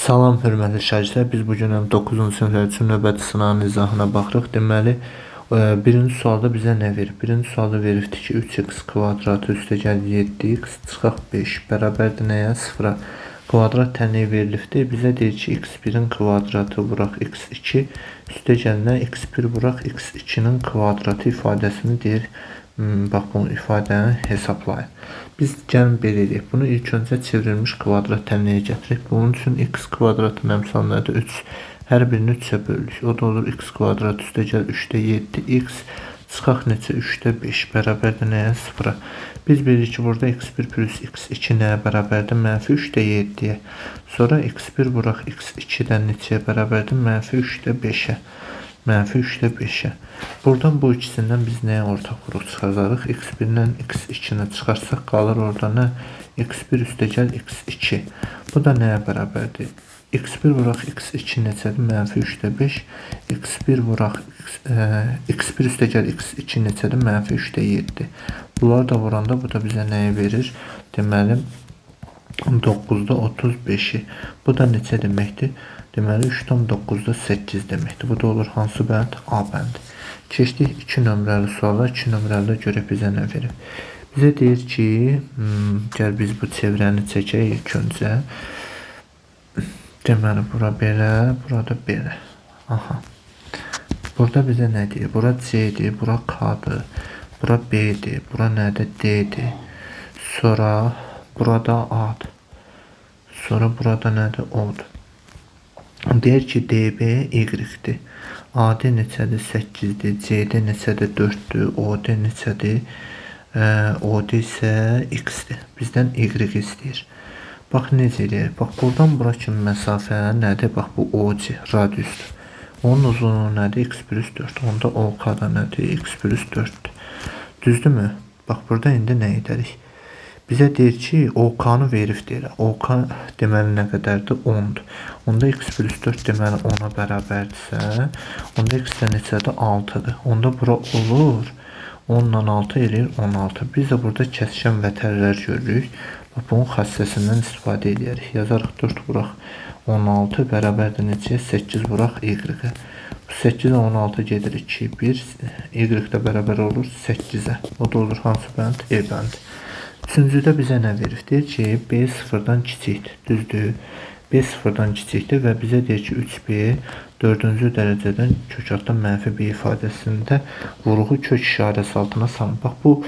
Salam hörmətli şagirdlər, biz bu gün 9-cu siniflər üçün növbəti sınağın izahına baxırıq. Deməli, birinci sualda bizə nə verir? Birinci sualda verirdi ki, 3x kvadratı üstəgəl 7x çıxaq 5 bərabərdir nəyə? 0-a. Kvadrat tənliyi verilibdir. Bizə deyir ki, x1-in kvadratı vuraq x2 üstəgəlinə x1 vuraq x2-nin kvadratı ifadəsini deyir. Bax, bu ifadəni hesablayın. Biz gəlin belə edək. Bunu ilk öncə çevrilmiş kvadrat tənliyə gətirək. Bunun üçün x kvadratın əmsalı nədir? 3. Hər birini 3-ə bölürük. O da olur x kvadrat üstəgəl 3-də 7x çıxaq neçə? 3-də 5 bərabərdir nəyə? 0-a. Biz bilirik ki, burada x1 plus x2 nəyə bərabərdir? Mənfi 3-də 7-yə. Sonra x1 vuraq x2-dən neçəyə bərabərdir? Mənfi 3-də 5-ə. Mənfi 3-də 5-ə. Buradan bu ikisindən biz nəyə ortaq vuruq çıxararıq? x1-dən x2-ni çıxarsaq qalır orada nə? x1 üstəgəl x2. Bu da nəyə bərabərdir? x1 vuraq x2 neçədir? Mənfi 3-də 5. x1 vuraq x1 üstəgəl x2 neçədir? Mənfi 3-də 7. Bunları da vuranda bu da bizə nəyi verir? Deməli 9-da 35-i. Bu da neçə deməkdir? Deməli 3,9-da 8 deməkdir. Bu da olur hansı bənd? A bəndi. Keçdik 2 nömrəli suala. 2 nömrəli görə bizə nə verir? Bizə deyir ki, gəl biz bu çevrəni çəkək ilk öncə. Deməli bura belə, burada belə. Aha. Burada bizə nə deyir? Bura C-dir, bura K-dır, bura B-dir, bura nədir? D-dir. Sonra burada A-dır. Sonra burada nədir? O-dur. Deyir ki, DB Y-dir. AD neçədir? 8-dir. CD neçədir? 4-dür. OD neçədir? OD isə X-dir. Bizdən Y istəyir. Bax, necə eləyir? Bax, buradan bura kimi məsafə nədir? Bax, bu OC radiusdur. Onun uzunluğu nədir? X plus 4. Onda OK-da nədir? X plus 4-dür. Düzdürmü? Bax, burada indi nə edərik? Bizə deyir ki, OK-nı verib deyir. OK deməli nə qədərdir? 10-dur. Onda x plus 4 deməli 10-a bərabərdirsə, onda x də neçədir? 6-dır. Onda bura olur. 10 ilə 6 eləyir 16. Biz də burada kəsişən vətərlər görürük. Bunun xassəsindən istifadə edərik. Yazarıq 4 vuraq 16 bərabərdir neçəyə? 8 vuraq y-ə. 8-ə 16 gedir 2, 1. Y də bərabər olur 8-ə. O da olur hansı bənd? E bəndi. Üçüncüdə bizə nə verir? Deyir ki, B sıfırdan kiçikdir. Düzdür. B sıfırdan kiçikdir və bizə deyir ki, 3B 4-cü dərəcədən kök altdan mənfi B ifadəsində vuruğu kök işarəsi altına salın. Bax, bu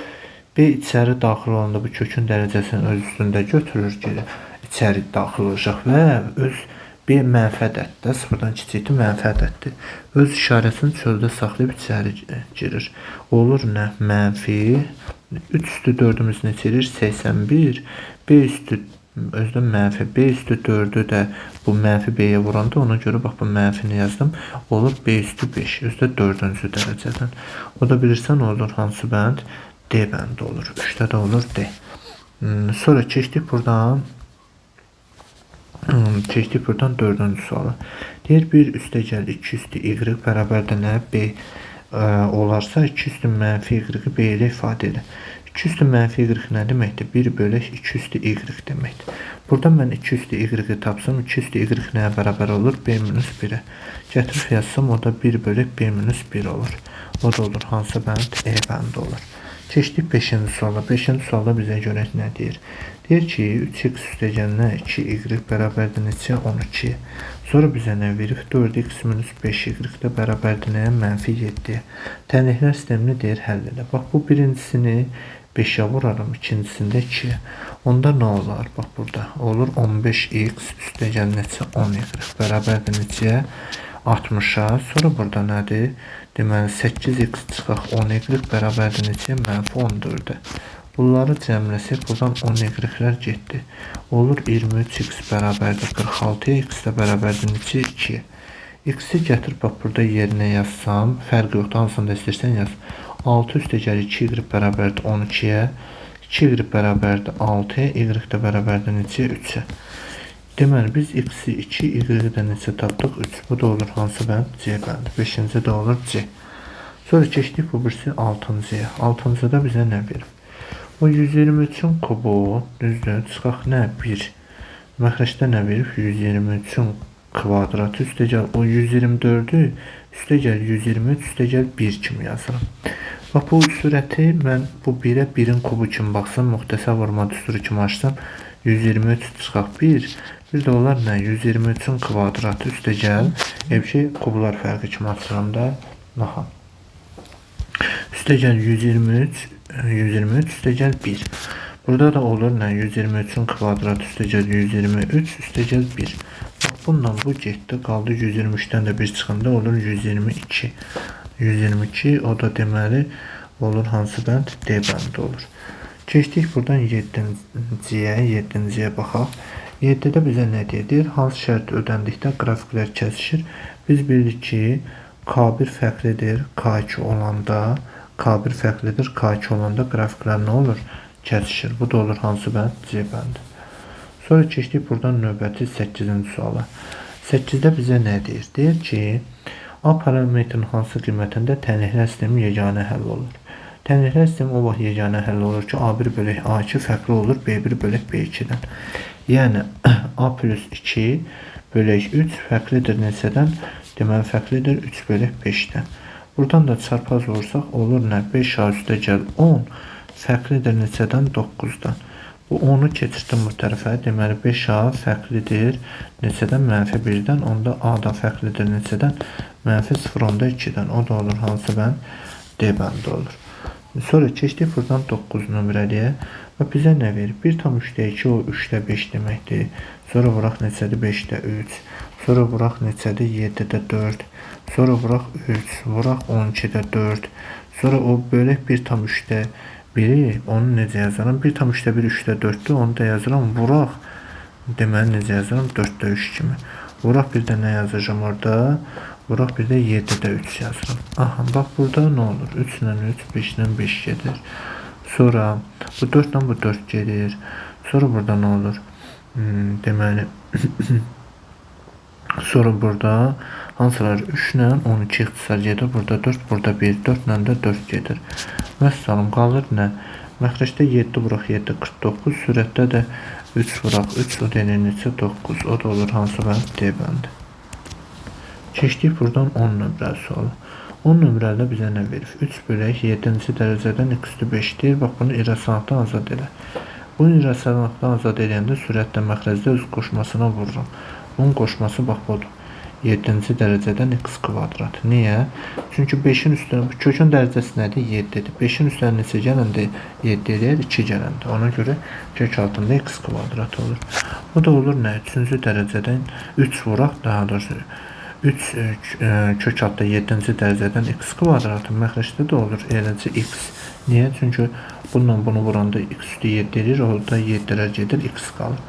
B içəri daxil olanda bu kökün dərəcəsini öz üstündə götürür ki, içəri daxil olacaq və öz B mənfi ədəddir. Sıfırdan kiçikdir, mənfi ədəddir. Öz işarəsini çöldə saxlayıb içəri girir. Olur nə? Mənfi 3 üstü 4-ümüz neçə edir? 81. B üstü özdən mənfi. B üstü 4-ü də bu mənfi B-yə vuranda ona görə bax bu mənfini yazdım. Olur B üstü 5. Özdə 4-cü dərəcədən. O da bilirsən olur hansı bənd? D bəndi olur. 3-də də olur D. Sonra keçdik buradan 4-cü suala. Deyir 1 üstəgəl 2 üstü y bərabərdə nə? B olarsa 2 üstü mənfi y-i B ilə ifadə edir. 2 üstü mənfi y nə deməkdir? 1 bölək 2 üstü y deməkdir. Buradan mən 2 üstü y-i tapsam, 2 üstü y nəyə bərabər olur? B minus 1-ə. Gətirib yazsam, o da 1 bölək B minus 1 olur. O da olur hansı bənd? E bəndi olur. Keçdik 5-ci suala. 5-ci sualda bizə görə nə deyir? Deyir ki, 3x üstəgəlinə 2y bərabərdir neçə? 12. Sonra bizə nə verib? 4x minus 5y də bərabərdir nəyə? Mənfi 7-yə. Tənliklər sistemini deyir həll edə. Bax, bu birincisini 5-ə vurarım, ikincisində 2-yə. Onda nə olar? Bax, burada olur 15x üstəgəl neçə? 10y bərabərdir neçəyə? 60-a. Sonra burada nədir? Deməli 8x çıxaq 10y bərabərdir neçəyə? Mənfi 14-ə. Bunları cəmləsək, buradan 10y-lər getdi. Olur 23x bərabərdir 46-ya, x də bərabərdir neçə? 2-yə. X-i gətir, bax, burada yerinə yazsam, fərqi yoxdur, hansında istəyirsən yaz. 6 üstəgəl 2y bərabərdir 12-yə, 2y bərabərdir 6-ya, y də bərabərdir neçə? 3-ə. Deməli, biz x-i 2, y-i də neçə tapdıq? 3. Bu da olur hansı bənd? C bəndi. 5-ci də olur C. Sonra keçdik bu birisi 6-cıya. 6-cıda bizə nə verir? O 123-ün kubu düzdür, çıxaq nə? 1 Məxrəcdə nə verir? 123'ün kvadratı üstəgəl o 124'ü üstəgəl 123 üstəgəl 1 kimi yazıram. Bax bu surəti mən bu 1'ə 1'in kubu kimi baxsam, müxtəsər vurma düsturu kimi açsam 123 çıxaq 1. Bir də onlar nə? 123'ün kvadratı üstəgəl kublar fərqi kimi açıram da. Baxa. Üstəgəl 123 üstəgəl 1. Burada da olur nə? 123'ün kvadratı üstəgəl 123 üstəgəl 1. Bax bundan bu getdi. Qaldı 123'dən də 1 çıxanda olur 122. 122 o da deməli olur hansı bənd? D bəndi olur. Keçdik buradan 7-ciyə baxaq. 7'də bizə nə deyir? Hansı şərt ödəndikdə qrafiklər kəsişir? Biz bildik ki, K1 fərqlidir K2 olanda, K1 fərqlidir K2 olanda qrafiklər nə olur? Kəsişir. Bu da olur hansı bənd? C bəndi. Sonra keçdik buradan növbəti 8-ci suala. 8'də bizə nə deyir? Deyir ki, A parametrin hansı qiymətində tənliklər sistemi yeganə həll olur? Tənliklər sistemi o vaxt yeganə həll olur ki, A1 bölək A2 fərqli olur B1 bölək B2'dən. Yəni A plus 2 bölək 3 fərqlidir neçədən? Deməli fərqlidir 3 bölək 5'dən. Buradan da çarpaz vursaq olur nə? 5A üstəgəl 10 fərqlidir neçədən? 9'dan. Bu 10'u keçirdim bu tərəfə. Deməli 5A fərqlidir neçədən? Mənfi 1'dən. Onda A da fərqlidir neçədən? Mənfi 0.2'dən. O da olur hansı bənd? D bəndi olur. Sonra keçdik buradan 9 nömrəliyə. Və bizə nə verir? 1/3'də 2 o 3'də 5 deməkdir. Sonra vuraq neçədir? 5'də 3. Sonra vuraq neçədir? 7'də 4. Sonra vuraq 3. Vuraq 12'də 4. Sonra o bölək 1/3'də 1'i onu necə yazaram? 1/3'də 1 3'də 4'dür. Onu da yazaram. Vuraq deməli necə yazaram? 4'də 3 kimi. Vuraq bir də nə yazacağım orada? Vuraq bir də 7'də 3 yazıram. Aha, bax burada nə olur? 3 ilə 3, 5 ilə 5 gedir. Sonra bu 4 ilə bu 4 gedir. Sonra burada nə olur? Deməli sonra burada hansılar 3 ilə 12 ixtisar gedir. Burada 4, burada 1, 4 ilə də 4 gedir. Məsələn qalır nə? Məxrəcdə 7 vuraq 7 49, sürətdə də 3 vuraq 3 o denir neçə 9. O da olur hansı bənd? D bəndi. Keçdik buradan 10 nömrəli suala. 10 nömrəli bizə nə verir? 3 bölək 7-ci dərəcədən x-5 deyir. Bax bunu irrasionaldan azad elə. Bunu irrasionaldan azad edəndə sürətlə məxrəcdə öz qoşmasına vururam. Bunun qoşması bax budur. 7-ci dərəcədən x kvadrat. Niyə? Çünki 5'in üstünə kökün dərəcəsi nədir? 7'dir. 5'in üstünə neçə gələndə 7 eləyər? 2 gələndə. Ona görə kök altında x kvadrat olur. Bu da olur nə? 3-cü dərəcədən 3 vuraq daha doğrusu 3 kök altda 7-ci dərəcədən x kvadratı məxrəcdə də olur eləcə x. Niyə? Çünki bununla bunu vuranda x üstü 7 edir, orada 7'lər gedir, x qalır.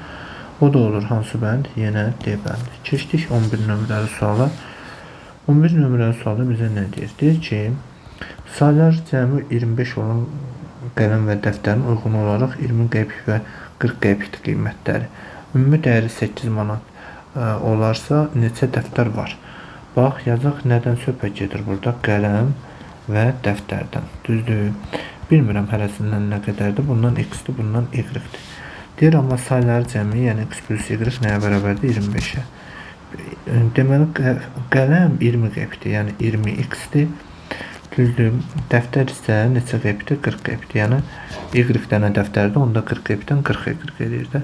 O da olur hansı bənd? Yenə D bəndi. Keçdik 11 nömrəli suala. 11 nömrəli sualda bizə nə deyir? Deyir ki, sayılar cəmi 25 olan qələm və dəftərin uyğun olaraq 20 qəpik və 40 qəpikdir qiymətləri. Ümumi dəyəri 8 manat olarsa neçə dəftər var? Bax, yazaq nədən söhbət gedir burada? Qələm və dəftərdən. Düzdür? Bilmirəm hərəsindən nə qədərdir. Bundan x-dir, bundan y-dir. Deyir, amma sayıları cəmi, yəni x plus y nəyə bərabərdir? 25'ə. Deməli, qələm 20 qəpikdir, yəni 20x-dir. Düzdür? Dəftər isə neçə qəpikdir? 40 qəpikdir. Yəni y dənə dəftərdir, onda 40 qəpikdən 40 y edir də.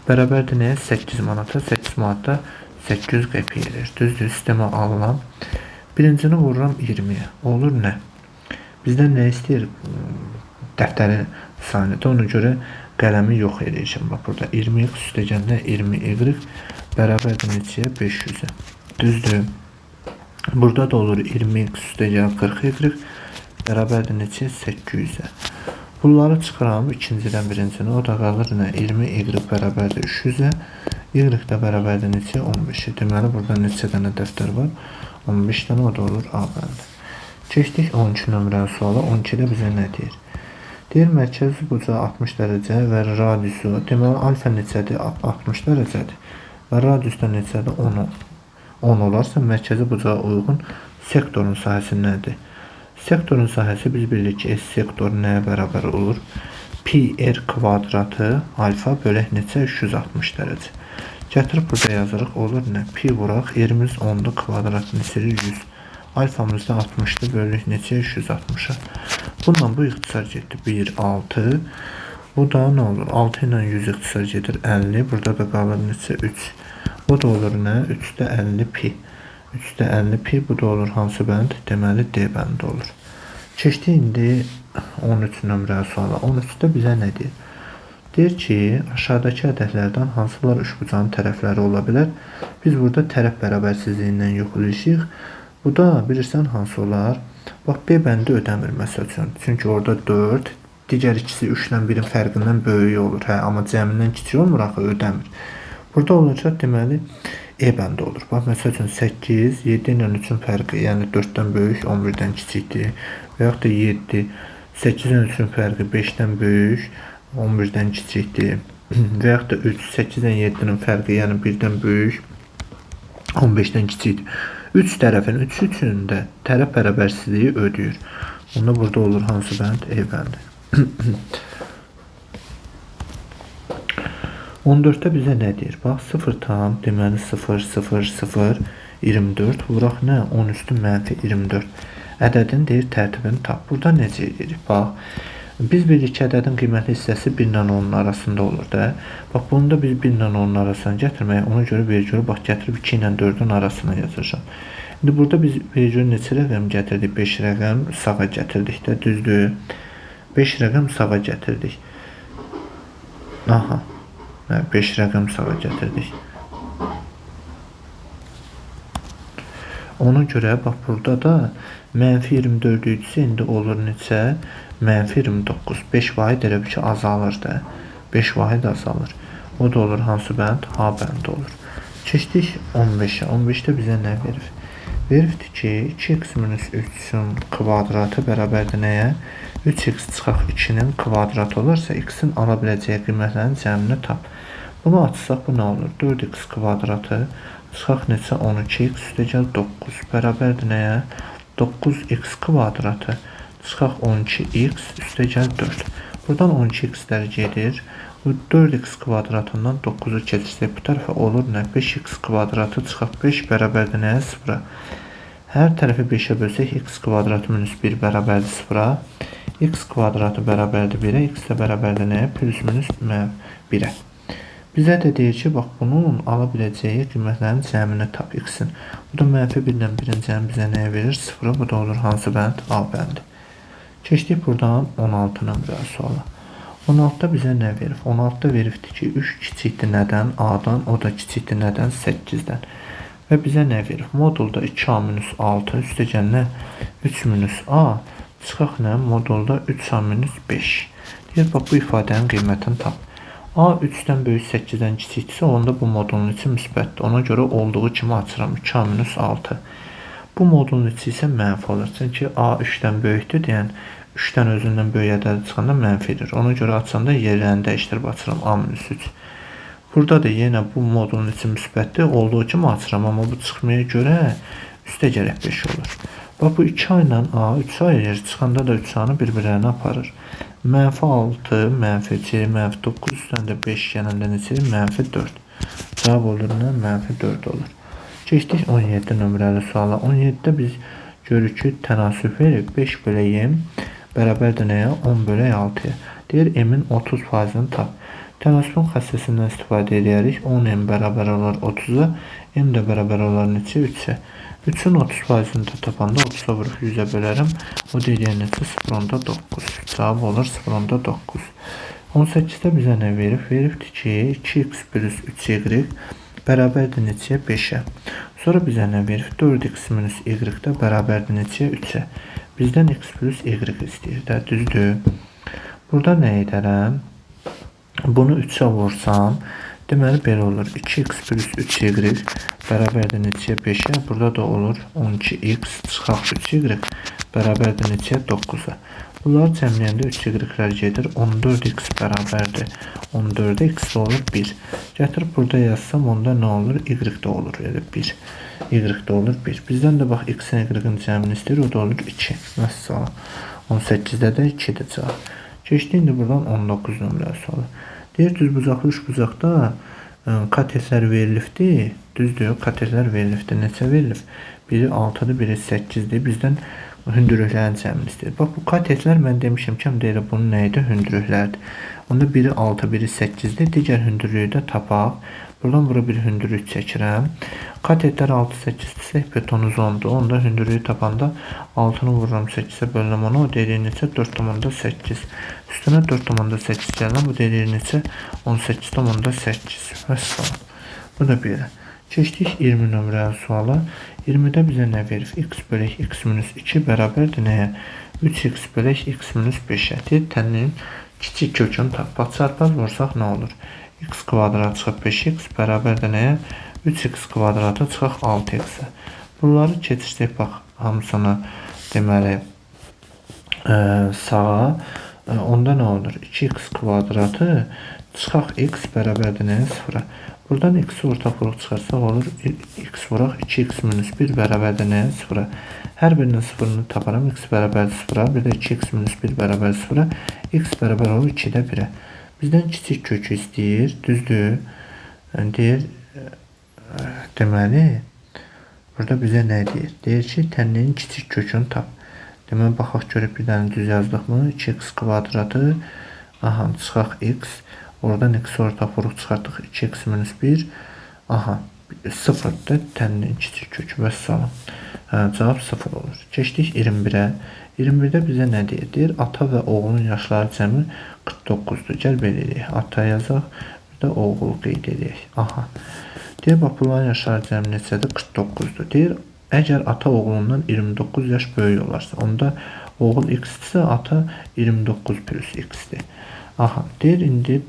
Bərabərdir nəyə? 8 manata. 8 manata 800 qəpik edir. Düzdür? Sistemə alınan. Birincini vururam 20'yə. Olur nə? Bizdən nə istəyir? Dəftərin sayını. Ona görə qələmi yox edəcəm. Bax burada 20x üstəgəndə 20y bərabərdir neçəyə? 500'ə. Düzdür? Burada da olur 20x üstəgəl 40y bərabərdir neçəyə? 800'ə. Bunları çıxıram ikincidən birincini. O da qalır nə? 20y bərabərdir 300'ə. Y də bərabərdir neçəyə? 15'ə. Deməli burada neçə dənə dəftər var? 15 dənə, o da olur A bəndi. Keçdik 12 nömrəli suala. 12'də bizə nə deyir? Deyir, mərkəzi bucağı 60 dərəcə və radiusu, deməli alfa neçədir? 60 dərəcədir. Və radiusda neçədir? 10 olarsa mərkəzi bucağa uyğun sektorun sahəsi nədir? Sektorun sahəsi biz bilirik ki, S sektoru nəyə bərabər olur? Pi r kvadratı alfa bölək neçə? 360 dərəcə. Gətirib burada yazırıq. Olur nə? Pi vuraq. Yerimiz 10'dur. Kvadratını silir 100. Alfamızda 60'dır. Bölük neçə? 360'a. Bununla bu ixtisar getdi. 1, 6. Bu da nə olur? 6 ilə 100 ixtisar gedir 50. Burada da qalır neçə? 3. Bu da olur nə? 3'də 50 pi. 3'də 50 pi. Bu da olur hansı bənd? Deməli D bəndi olur. Keçdi indi 13 nömrəli suala. 13'də bizə nə deyir? Deyir ki, aşağıdakı ədədlərdən hansılar üçbucağın tərəfləri ola bilər? Biz burada tərəf bərabərsizliyindən yoxlayışıq. Bu da bilirsən hansı olar? Bax, B bəndi ödəmir məsəl üçün. Çünki orada 4, digər ikisi 3 ilə 1-in fərqindən böyük olur. Hə, amma cəmindən kiçik olmur axı, ödəmir. Burada olacaq deməli E bəndi olur. Bax, məsəl üçün 8, 7 ilə 3-ün fərqi, yəni 4-dən böyük, 11-dən kiçikdir. Və yaxud da 7, 8-dən 3-ün fərqi 5-dən böyük, 11-dən kiçikdir. Və yaxud da 3, 8-dən 7-nin fərqi, yəni 1-dən böyük, 15-dən kiçikdir. 3 tərəfin üçündə tərəf bərabərsizliyi ödəyir. Onda burada olur hansı bənd? E bəndi. 14'də bizə nə deyir? Bax, 0 tam, deməli 0, 0, 0, 24. Vuraq nə? 10 üstü mənfi 24. Ədədin deyir tərtibini tap. Burada necə edirik? Bax, biz bilirik ki, ədədin qiymətli hissəsi 1 ilə 10'un arasında olur da. Bax, bunu da biz 1 ilə 10'un arasına gətirməyə, ona görə vergülü bax, gətirib 2 ilə 4'ün arasına yazırsan. İndi burada biz vergülü neçə rəqəm gətirdik? 5 rəqəm sağa gətirdik də, düzdür? 5 rəqəm sağa gətirdik. Aha. 5 rəqəm sağa gətirdik. Ona görə bax, burada da mənfi 24 ücüsə indi olur neçə? Mənfi 29. 5 vahid elə bir ki azalır da. 5 vahid azalır. O da olur hansı bənd? A bəndi olur. Keçdik 15'ə. 15'də bizə nə verir? Veribdir ki 2x minus 3'ün kvadratı bərabərdir nəyə? 3x çıxaq 2'nin kvadratı olarsa x'in ala biləcəyi qiymətlərin cəmini tap. Bunu açsaq bu nə olur? 4x kvadratı çıxaq neçə? 12x üstə gəl 9 bərabərdir nəyə? 9x kvadratı çıxaq 12x üstə gəl 4. Buradan 12x'lər gedir. Bu 4x kvadratından 9'u keçirsək bu tərəfə olur nə? 5x kvadratı çıxaq 5 bərabərdir nəyə? 0'a. Hər tərəfi 5'ə bölsək x kvadratı minus 1 bərabərdir 0'a. X kvadratı bərabərdir 1'ə. X də bərabərdir nəyə? Plus minus 1'ə. Bizə də deyir ki, bax, bunun ala biləcəyi qiymətlərin cəmini tap x'in. Bu da mənfi 1 ilə 1'in cəmi bizə nəyə verir? 0'a. Bu da olur hansı bənd? A bəndi. Keçdik buradan 16 nömrəli suala. 16'da bizə nə verir? 16'da veribdir ki, 3 kiçikdir nədən? A-dan, o da kiçikdir nədən? 8'dən. Və bizə nə verir? Modulda 2A minus 6 üstə gəl nə? 3 minus A çıxaq nə? Modulda 3A minus 5. Deyir, bax, bu ifadənin qiymətini tap. A 3'dən böyük 8'dən kiçikdirsə, onda bu modulun içi müsbətdir. Ona görə olduğu kimi açıram 2A minus 6. Bu modulun içi isə mənfi olur. Çünki A 3'dən böyükdür, deyən 3'dən özündən böyük ədədi çıxanda mənfidir. Ona görə açanda yerlərini dəyişdirib açıram A minus 3. Burada da yenə bu modulun içi müsbətdir. Olduğu kimi açıram, amma bu çıxmaya görə üstə gərək 5 olur. Bax, bu 2A ilə A 3A yer çıxanda da 3A-nı bir-birlərinə aparır. Mənfi 6, mənfi 2, mənfi 9 üstdən də 5 gələndə neçə? Mənfi 4. Cavab olur nə? Mənfi 4 olur. Keçdik 17 nömrəli suala. 17'də biz görürük ki, tənasüb verib 5 bölü y bərabərdir nəyə? 10 bölü 6'ya. Deyir, m-in 30%'ını tap. Tənasübün xəssəsindən istifadə edərik. 10m bərabər olar 30'a, m də bərabər olar neçə? 3'ə. 3'ün 30%'ını da tapanda 30'a vuruq 100'ə bölərəm. O deyir neçə? 0.9. Cavab olur 0.9. 18'də bizə nə verib? Veribdir ki, 2x plus 3y bərabərdir neçəyə? 5'ə. Sonra bizə nə verib? 4x minus y də bərabərdir neçəyə? 3'ə. Bizdən x plus y istəyir də, düzdür. Burada nə edərəm? Bunu 3'ə vursam, deməli belə olur. 2x plus 3y bərabərdir neçəyə? 5'ə. Burada da olur 12x çıxaq 3y bərabərdir neçəyə? 9'a. Bunları cəmləyəndə 3y-lər gedir. 14x bərabərdir. 14'də x olur 1. Gətirib burada yazsam, onda nə olur? Y də olur, yəni 1. Y də olur 1. Bizdən də bax, x-in y-in cəmini istəyir, o da olur 2. Məsələn, 18'də də 2-dir cavab. Keçdi indi buradan 19 nömrəli suala. Deyir, düzbucaqlı üçbucaqda katetlər verilibdir. Düzdür, katetlər verilibdir. Neçə verilib? Biri 6-dır, biri 8-dir. Bizdən hündürlüklərin cəmini istəyir. Bax, bu katetlər mən demişim ki, deyir, bunun nə idi? Hündürlüklərdir. Onda biri 6, biri 8-dir. Digər hündürlüyü də tapaq. Buradan bura bir hündürlük çəkirəm. Katetlər 6-8-dirsə, hipotenuz 10-dur. Onda hündürlüyü tapanda 6-nı vururam 8-ə bölünəm ona. O deyir neçə? 4,8. Üstünə 4,8 gələn bu deyir neçə? 18,8. Vəssalam. Bu da belə. Keçdik 20 nömrəli suala. 20-də bizə nə verir? X bölək x minus 2 bərabərdir nəyə? 3x bölək x minus 5-ə. Deyir, tənin kiçik kökünü tap. Bax, çarpaz vursaq nə olur? X kvadrat çıxıb 5x bərabərdir nəyə? 3x kvadratı çıxaq 6x-ə. Bunları keçirsək, bax, hamısını deməli sağa. Onda nə olur? 2x kvadratı çıxaq x bərabərdir nəyə? 0-a. Buradan x ortaq vuruq çıxarsaq olur. X vuraq 2x minus 1 bərabərdir nəyə? 0-a. Hər birinin 0-ını taparam. X bərabərdir 0-a. Bir də 2x minus 1 bərabərdir 0-a. X bərabər olur 2-də 1-ə. Bizdən kiçik kökü istəyir. Düzdür. Deyir, deməli, burada bizə nə deyir? Deyir ki, tənliyin kiçik kökünü tap. Deməli, baxaq görüb bir dənə düz yazdıq mı? 2x kvadratı, aha, çıxaq x. Oradan x ortaq vuruq çıxartdıq. 2x minus 1, aha, 0-dır tənliyin kiçik kökü. Vəssalam. Cavab 0 olur. Keçdik 21-ə. 21-də bizə nə deyir? Deyir, ata və oğlunun yaşları cəmi 49-dur. Gəl belə eləyək. Ata yazaq, bir də oğul qeyd eləyək. Aha. Deyir, bax, bunların yaşları cəmi neçədir? 49-dur. Deyir, əgər ata oğlundan 29 yaş böyük olarsa, onda oğul x-dirsə, ata 29 plus x-dir. Aha. Deyir, indi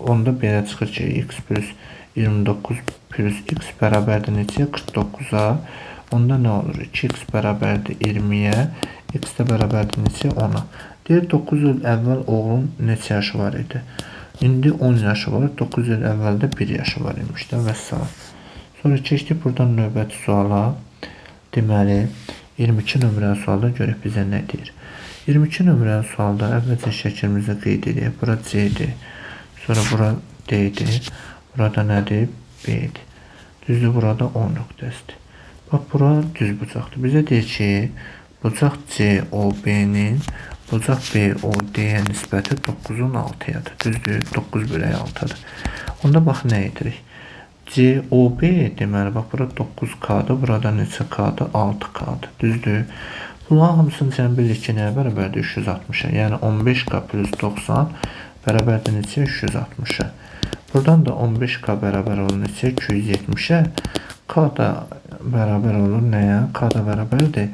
onda belə çıxır ki, x plus 29 plus x bərabərdir neçəyə? 49-a. Onda nə olur? 2x bərabərdir 20-yə. X də bərabərdir neçə? 10-a. Deyir, 9 il əvvəl oğlun neçə yaşı var idi? İndi 10 yaşı var. 9 il əvvəldə 1 yaşı var imiş də. Vəssalam. Sonra keçdik buradan növbəti suala. Deməli, 22 nömrəli sualda görək bizə nə deyir? 22 nömrəli sualda əvvəlcə şəklimizi qeyd edək. Bura C-dir. Sonra bura D-dir. Burada nədir? B-dir. Düzdür, burada 10 nöqtəsidir. Bax, bura düz bucaqdır. Bizə deyir ki, bucaq COB-nin bucaq BOD-yə nisbəti 9-un 6-yadır. Düzdür, 9 bölək 6-dır. Onda bax, nə edirik? COB deməli, bax, bura 9K-dır. Burada neçə K-dır? 6K-dır. Düzdür. Bunların hamısını cəmi bilirik ki, nəyə bərabərdir? 360-a. Yəni, 15K plus 90 bərabərdir neçə? 360-a. Buradan da 15K bərabər olur neçə? 270-ə. K da bərabər olur nəyə? K da bərabərdir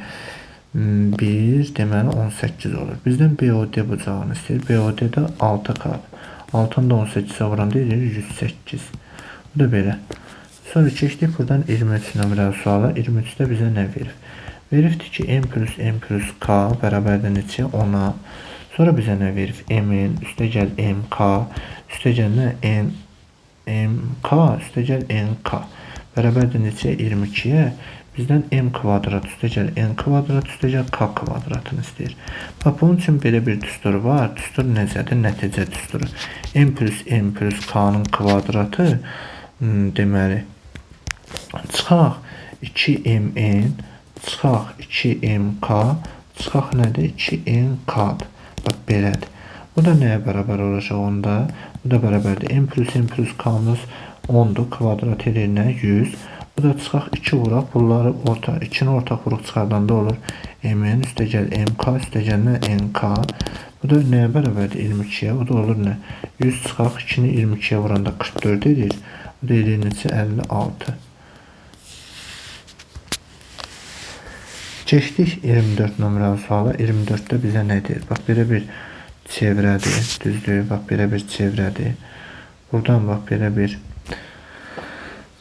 1, deməli 18 olur. Bizdən BOD bucağını istəyir. BOD də 6K-dır. 6-nı da 18-ə vuranda edir 108. Bu da belə. Sonra keçdik buradan 23 nömrəli suala. 23-də bizə nə verir? Veribdir ki, m plus k bərabərdir neçə? 10-a. Sonra bizə nə verir? M-in, üstə gəl mk, üstə gəl nə? mk, üstə gəl nk. Bərabərdir neçə? 22-yə. Bizdən m kvadrat, üstə gəl n kvadrat, üstə gəl k kvadratını istəyir. Bax, bunun üçün belə bir düstur var. Düstur necədir? Nəticə düsturu. m plus k-nın kvadratı deməli, çıxaq 2mn, çıxaq 2mk, çıxaq nədir? 2nk-dır. Bax, belədir. Bu da nəyə bərabər olacaq onda? Bu da bərabərdir. m plus k-mız 10-dur. Kvadrat edir nə? 100. Bu da çıxaq 2 vuraq. Bunları 2-ni ortaq vuruq çıxardanda olur. Mn üstə gəl mk, üstə gəl nə? nk. Bu da nəyə bərabərdir? 22-yə. O da olur nə? 100 çıxaq 2-ni 22-yə vuranda 44 edir. Bu da edir neçə? 56. Keçdik 24 nömrəli suala. 24-də bizə nə deyir? Bax, belə bir çevrədir. Düzdür. Bax, belə bir çevrədir. Buradan bax, belə bir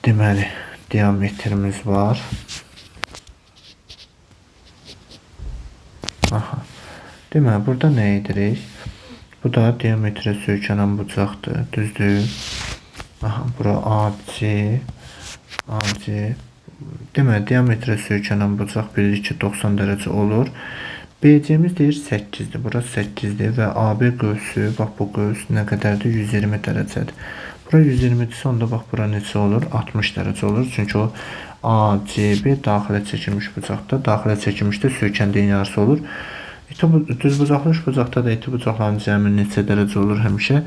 deməli diametrimiz var. Aha. Deməli, burada nə edirik? Bu da diametrə söykənən bucaqdır. Düzdür. Aha, bura AC. Deməli, diametrə söykənən bucaq bilirik ki, 90 dərəcə olur. BC-miz deyir 8-dir. Bura 8-dir və AB qövsü, bax, bu qövs nə qədərdir? 120 dərəcədir. Bura 120-dirsə, onda bax bura neçə olur? 60 dərəcə olur. Çünki o ACB daxilə çəkilmiş bucaqda, daxilə çəkilmişdə söykəndiyin yarısı olur. Düzbucaqlı üçbucaqda da iti bucaqların cəmi neçə dərəcə olur həmişə?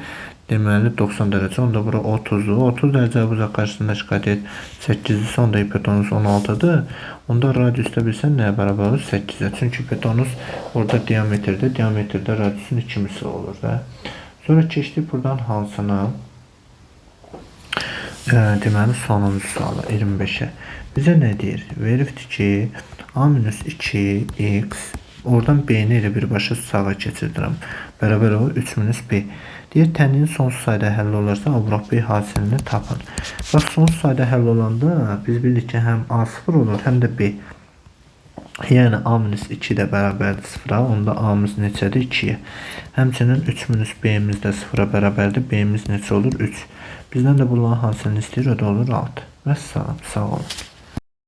Deməli 90 dərəcə. Onda bura 30-dur. 30 dərəcə bucaq qarşısındakı qatet 8-dirsə, onda hipotenuz 16-dır. Onda radiusda bilsən nəyə bərabər olur? 8-ə. Çünki hipotenuz orada diametrdə, diametrdə radiusun 2 misli olur da. Sonra keçdik buradan hansına? Deməli sonuncu suala 25-ə. Bizə nə deyir? Veribdir ki, A-2x oradan B-ni elə birbaşa sağa keçirdirəm. Bərabər olur 3-B. Deyir, tənliyin sonsuz sayda həll olarsa, Avraq B hasilini tapın. Bax, sonsuz sayda həll olanda biz bildik ki, həm A0 olur, həm də B. Yəni A-2 də bərabərdir 0-a, onda A-mız neçədir? 2-yə. Həmçinin 3-B-miz də 0-a bərabərdir. B-miz neçə olur? 3. Bizdən də bunların hasilini istəyir, o da olur 6. Vəssalam, sağ olun.